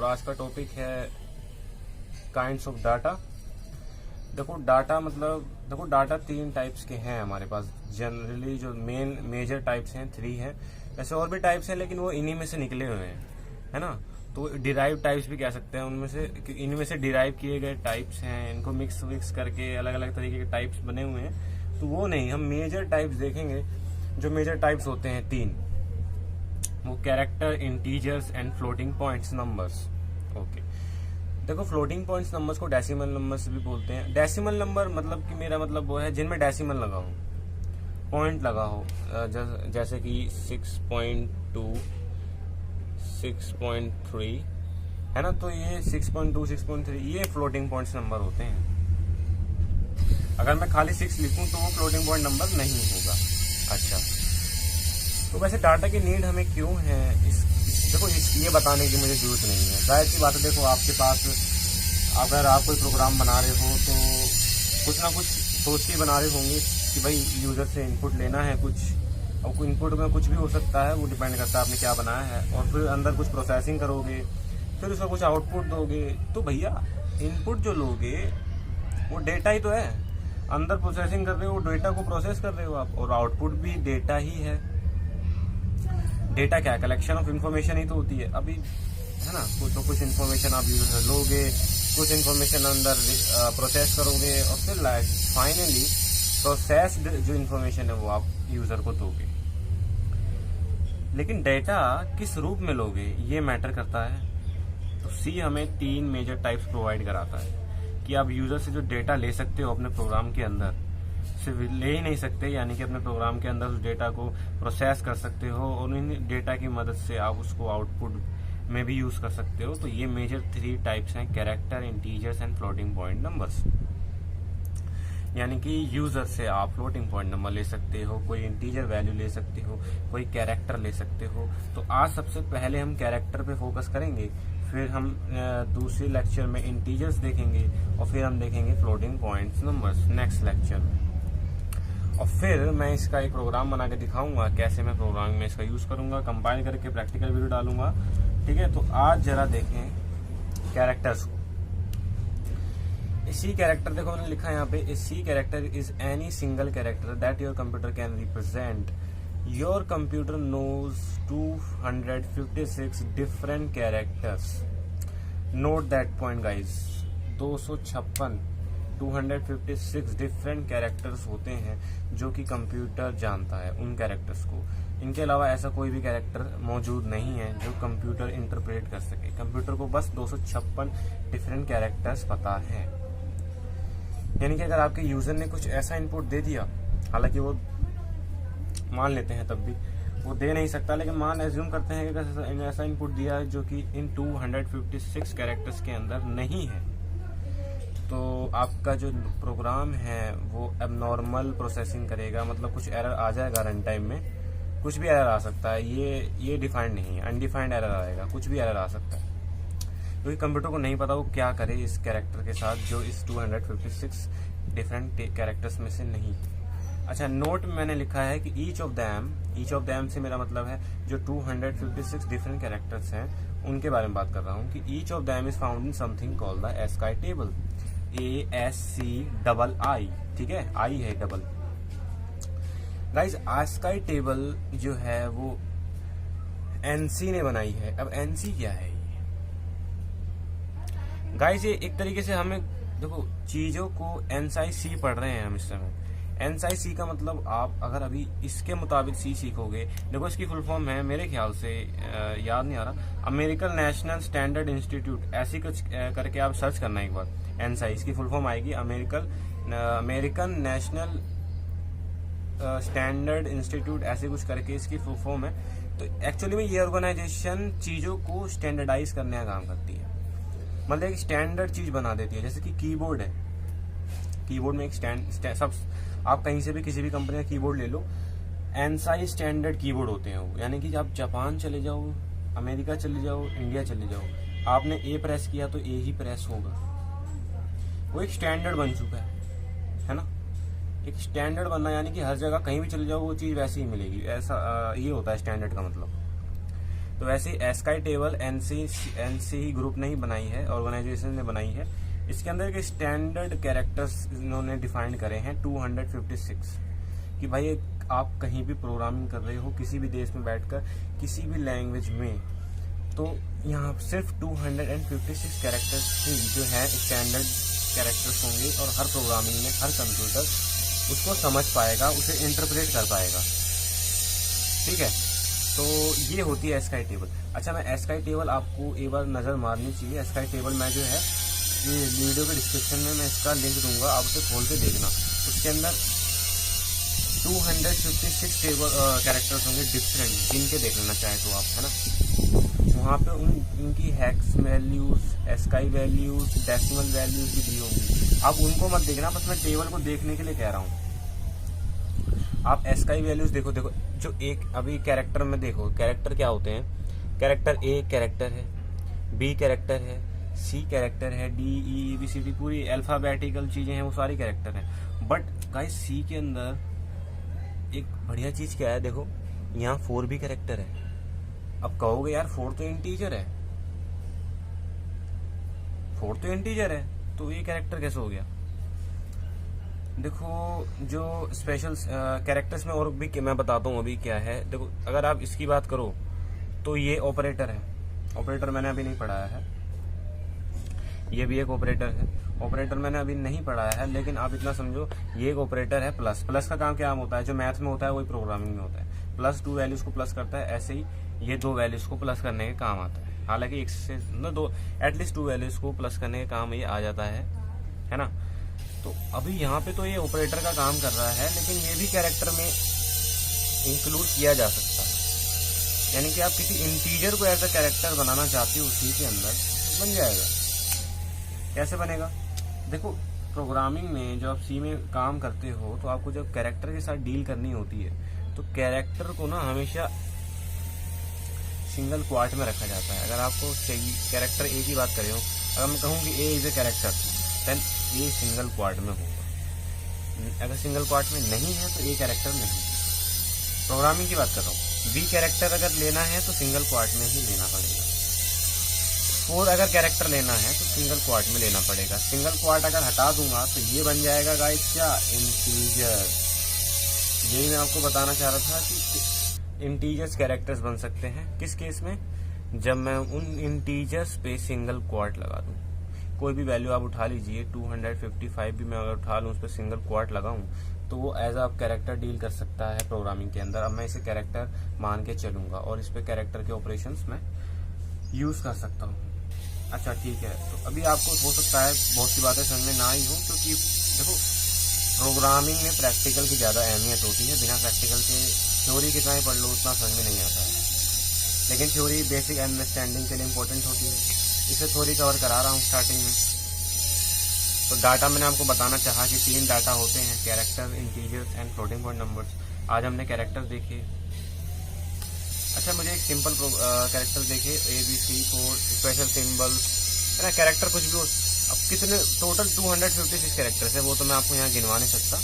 और आज का टॉपिक है काइंड्स ऑफ डाटा। देखो डाटा तीन टाइप्स के हैं हमारे पास। जनरली जो मेजर टाइप्स हैं 3 हैं। वैसे और भी टाइप्स हैं लेकिन वो इन्हीं में से निकले हुए हैं, है ना। तो डिराइव टाइप्स भी कह सकते हैं उनमें से, इनमें से डिराइव किए गए टाइप्स हैं। इनको मिक्स करके अलग अलग तरीके के टाइप्स बने हुए हैं। तो वो नहीं, हम मेजर टाइप्स देखेंगे। जो मेजर टाइप्स होते हैं 3, वो character, integers and floating points numbers. Okay, देखो फ्लोटिंग पॉइंट्स नंबर्स को डेसिमल नंबर्स भी बोलते हैं। डेसिमल नंबर मतलब कि मेरा मतलब वो है जिनमें डेसिमल लगा हो, पॉइंट लगा हो, जैसे कि 6.2, 6.3, है ना। तो ये 6.2, 6.3 ये फ्लोटिंग पॉइंट्स नंबर होते हैं। अगर मैं खाली 6 लिखूं तो वो फ्लोटिंग पॉइंट नंबर नहीं होगा। अच्छा, तो वैसे डाटा की नीड हमें क्यों है, देखो ये बताने की मुझे जरूरत नहीं है। जाहिर सी बात है, देखो आपके पास अगर आप कोई प्रोग्राम बना रहे हो तो कुछ ना कुछ सोच के बना रहे होंगे कि भाई यूजर से इनपुट लेना है कुछ, और इनपुट में कुछ भी हो सकता है, वो डिपेंड करता है आपने क्या बनाया है। और फिर अंदर कुछ प्रोसेसिंग करोगे, फिर उसका कुछ आउटपुट दोगे। तो भैया इनपुट जो लोगे वो डेटा ही तो है। अंदर प्रोसेसिंग कर रहे हो, डेटा को प्रोसेस कर रहे हो आप, और आउटपुट भी डेटा ही है। डेटा क्या है? कलेक्शन ऑफ इन्फॉर्मेशन ही तो होती है। अभी है ना, कुछ इन्फॉर्मेशन आप यूजर से लोगे, कुछ इन्फॉर्मेशन अंदर प्रोसेस करोगे, और फिर फाइनली प्रोसेस्ड जो इन्फॉर्मेशन है वो आप यूजर को दोगे। लेकिन डेटा किस रूप में लोगे ये मैटर करता है। तो सी हमें 3 मेजर टाइप्स प्रोवाइड कराता है कि आप यूजर से जो डेटा ले सकते हो अपने प्रोग्राम के अंदर, सिर्फ ले ही नहीं सकते, यानी कि अपने प्रोग्राम के अंदर उस डेटा को प्रोसेस कर सकते हो और इन डेटा की मदद से आप उसको आउटपुट में भी यूज कर सकते हो। तो ये मेजर 3 टाइप्स हैं, character, integers and floating point numbers. यानी कि यूजर से आप फ्लोटिंग पॉइंट नंबर ले सकते हो, कोई इंटीजर वैल्यू ले सकते हो, कोई कैरेक्टर ले सकते हो। तो आज सबसे पहले हम कैरेक्टर पे फोकस करेंगे, फिर हम दूसरे लेक्चर में इंटीजर्स देखेंगे, और फिर हम देखेंगे floating points numbers next lecture में। और फिर मैं इसका एक प्रोग्राम बना के दिखाऊंगा कैसे मैं प्रोग्रामिंग में इसका यूज करूंगा, कंपाइल करके प्रैक्टिकल वीडियो डालूंगा। ठीक है, तो आज जरा देखें कैरेक्टर्स को। सी कैरेक्टर देखो मैंने लिखा है यहाँ पे, C character is any single character that your computer can represent. Your computer knows 256 different characters. Note that point guys, 256 different characters होते हैं जो कि कंप्यूटर जानता है उन कैरेक्टर्स को। इनके अलावा ऐसा कोई भी कैरेक्टर मौजूद नहीं है जो कंप्यूटर इंटरप्रेट कर सके। कंप्यूटर को बस 256 डिफरेंट कैरेक्टर्स पता है। यानी कि अगर आपके यूजर ने कुछ ऐसा इनपुट दे दिया, हालांकि वो मान लेते हैं तब भी वो दे नहीं सकता, लेकिन मान एज्यूम करते हैं कि ऐसा इनपुट दिया है जो कि इन 256 कैरेक्टर्स के अंदर नहीं है, तो आपका जो प्रोग्राम है वो एबनॉर्मल प्रोसेसिंग करेगा। मतलब कुछ एरर आ जाएगा रन टाइम में, कुछ भी एरर आ सकता है। ये डिफाइंड नहीं है, अनडिफाइंड एरर आएगा, कुछ भी एरर आ सकता है, क्योंकि कंप्यूटर को नहीं पता वो क्या करे इस कैरेक्टर के साथ जो इस 256 डिफरेंट कैरेक्टर्स में से नहीं। अच्छा, नोट मैंने लिखा है कि ईच ऑफ दैम से मेरा मतलब है जो 256 डिफरेंट कैरेक्टर्स हैं उनके बारे में बात कर रहा हूँ कि each of them is found in something called the ASCII table. ASCII, ठीक है, आई है डबल। गाइज ASCII टेबल जो है वो एनसी ने बनाई है। अब एनसी क्या है गाइज? ये एक तरीके से हमें देखो चीजों को NSI-C पढ़ रहे हैं हम इस समय। NSI-C का मतलब आप अगर अभी इसके मुताबिक सी सीखोगे, देखो इसकी फुल फॉर्म है मेरे ख्याल से, याद नहीं आ रहा, अमेरिकन नेशनल स्टैंडर्ड इंस्टीट्यूट, ऐसी कुछ करके आप सर्च करना एक बार। NSI इसकी फुल फॉर्म आएगी अमेरिकन नेशनल स्टैंडर्ड इंस्टीट्यूट, ऐसे कुछ करके इसकी फुल फॉर्म है। तो एक्चुअली में ये ऑर्गेनाइजेशन चीजों को स्टैंडर्डाइज करने का काम करती है। मतलब एक स्टैंडर्ड चीज बना देती है। जैसे कि कीबोर्ड है, कीबोर्ड में एक सब आप कहीं से भी किसी भी कंपनी का कीबोर्ड ले लो, NSI स्टैंडर्ड कीबोर्ड होते हैं वो। यानी कि आप जापान चले जाओ, अमेरिका चले जाओ, इंडिया चले जाओ, आपने ए प्रेस किया तो ए ही प्रेस होगा। वो एक स्टैंडर्ड बन चुका है ना। एक स्टैंडर्ड बनना यानी कि हर जगह कहीं भी चले जाओ वो चीज वैसी ही मिलेगी, ऐसा ये होता है स्टैंडर्ड का मतलब। तो वैसे एस्काई टेबल एनसी ग्रुप ने ही बनाई है, ऑर्गेनाइजेशन ने बनाई है। इसके अंदर के स्टैंडर्ड कैरेक्टर्स इन्होंने डिफाइन करे हैं 256 कि भाई आप कहीं भी प्रोग्रामिंग कर रहे हो किसी भी देश में बैठकर किसी भी लैंग्वेज में, तो यहाँ सिर्फ 256 कैरेक्टर्स ही जो है स्टैंडर्ड कैरेक्टर्स होंगे और हर प्रोग्रामिंग में हर कंप्यूटर उसको समझ पाएगा, उसे इंटरप्रेट कर पाएगा। ठीक है, तो ये होती है एस्काई टेबल। अच्छा, मैं एस्काई टेबल आपको एक बार नज़र मारनी चाहिए। एस्काई टेबल मैं जो है ये वीडियो के डिस्क्रिप्शन में मैं इसका लिंक दूंगा, आप उसे खोल के देखना। उसके अंदर 256 टेबल कैरेक्टर्स होंगे डिफरेंट, जिनके देख लेना चाहे तो आप, है ना। वहाँ पे उनकी hacks values, ASCII values, decimal values भी दी होंगी। आप उनको मत देखना, बस मैं टेबल को देखने के लिए कह रहा हूँ। आप एस्काई वैल्यूज देखो जो एक अभी कैरेक्टर में देखो, कैरेक्टर क्या होते हैं। कैरेक्टर ए कैरेक्टर है, बी कैरेक्टर है, सी कैरेक्टर है, D E B C D पूरी अल्फाबेटिकल चीजें हैं, वो सारी कैरेक्टर हैं। बट गाइस सी के अंदर एक बढ़िया चीज क्या है, देखो यहाँ 4 भी कैरेक्टर है। अब कहोगे यार 4 तो इंटीजर है, 4 तो इंटीजर है, तो ये कैरेक्टर कैसे हो गया। देखो जो स्पेशल कैरेक्टर्स में और भी मैं बताता हूँ अभी क्या है। देखो अगर आप इसकी बात करो तो ये ऑपरेटर है, ऑपरेटर मैंने अभी नहीं पढ़ाया है। ये भी एक ऑपरेटर है, ऑपरेटर मैंने अभी नहीं पढ़ाया है, लेकिन आप इतना समझो ये एक ऑपरेटर है। प्लस प्लस का काम क्या होता है, जो मैथ में होता है वही प्रोग्रामिंग में होता है। प्लस 2 वैल्यूज को प्लस करता है, ऐसे ही ये 2 वैल्यूज को प्लस करने के काम आता है। हालांकि एक से दो एटलीस्ट 2 वैल्यूज को प्लस करने का काम ये आ जाता है ना। तो अभी यहाँ पे तो ये ऑपरेटर का काम कर रहा है, लेकिन ये भी कैरेक्टर में इंक्लूड किया जा सकता है। यानी कि आप किसी इंटीजर को एज अ कैरेक्टर बनाना चाहते हो उसी के अंदर, तो बन जाएगा। कैसे बनेगा, देखो प्रोग्रामिंग में जब आप सी में काम करते हो तो आपको जब कैरेक्टर के साथ डील करनी होती है तो कैरेक्टर को ना हमेशा सिंगल क्वार्ट में रखा जाता है। अगर आपको चाहिए कैरेक्टर ए की बात करें हो, अगर मैं कहूँ कि A is a character, then a single quote में होगा। अगर सिंगल क्वार्ट में नहीं है तो ए कैरेक्टर नहीं। प्रोग्रामिंग की बात कर रहा हूँ। बी कैरेक्टर अगर लेना है तो सिंगल क्वार्ट में ही लेना पड़ेगा। 4 अगर कैरेक्टर लेना है तो सिंगल क्वार्ट में लेना पड़ेगा। सिंगल क्वार्ट अगर हटा दूंगा तो ये बन जाएगा गाइस क्या, इंटीजर। यही मैं आपको बताना चाह रहा था कि इंटीजर्स कैरेक्टर्स बन सकते हैं किस केस में, जब मैं उन इंटीजर्स पे सिंगल क्वार्ट लगा दूं। कोई भी वैल्यू आप उठा लीजिए, 255 भी मैं अगर उठा लूँ, उस पर सिंगल क्वार्ट लगाऊं तो वो एज आप कैरेक्टर डील कर सकता है प्रोग्रामिंग के अंदर। अब मैं इसे कैरेक्टर मान के चलूंगा और इस पे कैरेक्टर के ऑपरेशंस में यूज कर सकता हूँ। अच्छा ठीक है, तो अभी आपको हो सकता है बहुत सी बातें समझ में ना ही हो, क्योंकि देखो प्रोग्रामिंग में प्रैक्टिकल की ज़्यादा अहमियत होती है। बिना प्रैक्टिकल के थ्योरी कितना ही पढ़ लो उतना समझ में नहीं आता है, लेकिन थ्योरी बेसिक अंडरस्टैंडिंग के लिए इम्पोर्टेंट होती है। इसे थ्योरी कवर करा रहा हूँ स्टार्टिंग में। तो डाटा मैंने आपको बताना चाहा कि 3 डाटा होते हैं, character, integers and floating point numbers. आज हमने कैरेक्टर देखे। अच्छा मुझे एक सिंपल कैरेक्टर देखे, ABC कोड, स्पेशल सिंबल्स, है ना, कैरेक्टर कुछ भी हो। अब कितने टोटल 256 कैरेक्टर्स है, वो तो मैं आपको यहाँ गिनवा नहीं सकता,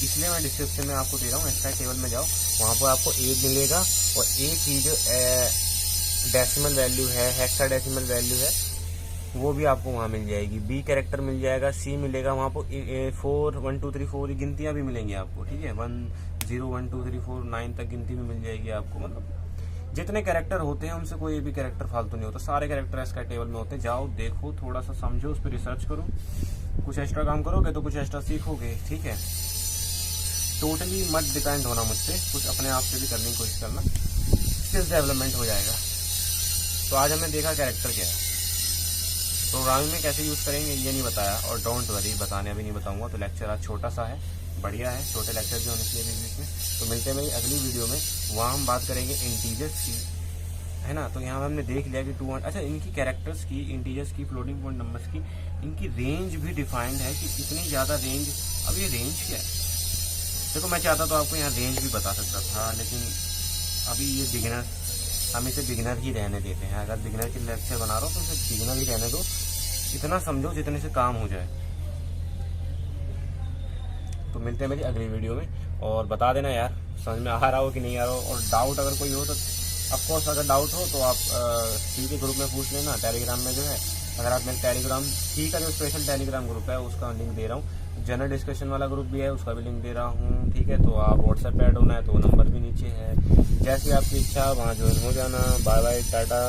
इसलिए मैं डिस्क्रिप्शन में आपको दे रहा हूँ। एस्काई टेबल में जाओ, वहाँ पर आपको ए मिलेगा और ए की जो डेसिमल वैल्यू है, हेक्साडेसिमल वैल्यू है, वो भी आपको वहाँ मिल जाएगी। बी कैरेक्टर मिल जाएगा, सी मिलेगा, वहाँ पर 4 1 2 3 4 गिनतियाँ भी मिलेंगी आपको। ठीक है, 1 0 1 2 3 4 9 तक गिनती भी मिल जाएगी आपको। मतलब जितने कैरेक्टर होते हैं उनसे कोई भी कैरेक्टर फालतू नहीं होता, सारे कैरेक्टर एस्काई टेबल में होते हैं। जाओ देखो, थोड़ा सा समझो, उस पर रिसर्च करो, कुछ एक्स्ट्रा काम करोगे तो कुछ एक्स्ट्रा सीखोगे। ठीक है, टोटली मत डिपेंड होना मुझसे, कुछ अपने आप से भी करने की कोशिश करना, स्किल्स डेवलपमेंट हो जाएगा। तो आज हमने देखा कैरेक्टर क्या है, प्रोग्रामिंग में कैसे यूज करेंगे ये नहीं बताया, और डोंट वरी बताने अभी नहीं बताऊंगा। तो लेक्चर आज छोटा सा है, बढ़िया है, छोटे लेक्चर भी होने चाहिए बीच में। तो मिलते हैं मेरी अगली वीडियो में, वहाँ हम बात करेंगे इंटीजर्स की, है ना। तो यहाँ हमने देख लिया कि 200, अच्छा इनकी कैरेक्टर्स की, इंटीजर्स की, फ्लोटिंग पॉइंट नंबर्स की, इनकी रेंज भी डिफाइंड है कि इतनी ज़्यादा रेंज। अब ये रेंज क्या है, देखो मैं चाहता तो आपको यहाँ रेंज भी बता सकता था, लेकिन अभी ये बिगिनर, हम इसे बिगिनर ही रहने देते हैं। अगर बिगिनर के लेक्चर बना रहा हूँ तो इसे बिगिनर ही रहने दो, इतना समझो जितने से काम हो जाए। तो मिलते हैं मेरी अगली वीडियो में, और बता देना यार समझ में आ रहा हो कि नहीं आ रहा हो, और डाउट अगर कोई हो तो ऑफकोर्स अगर डाउट हो तो आप सी के ग्रुप में पूछ लेना, टेलीग्राम में जो है। अगर आप मेरे टेलीग्राम सी का जो स्पेशल टेलीग्राम ग्रुप है उसका लिंक दे रहा हूँ, जनरल डिस्कशन वाला ग्रुप भी है उसका भी लिंक दे रहा हूँ, ठीक है। तो आप व्हाट्सएप पे ऐड होना है तो नंबर भी नीचे है, जैसी आपकी इच्छा वहाँ ज्वाइन हो जाना। Bye bye, Tata.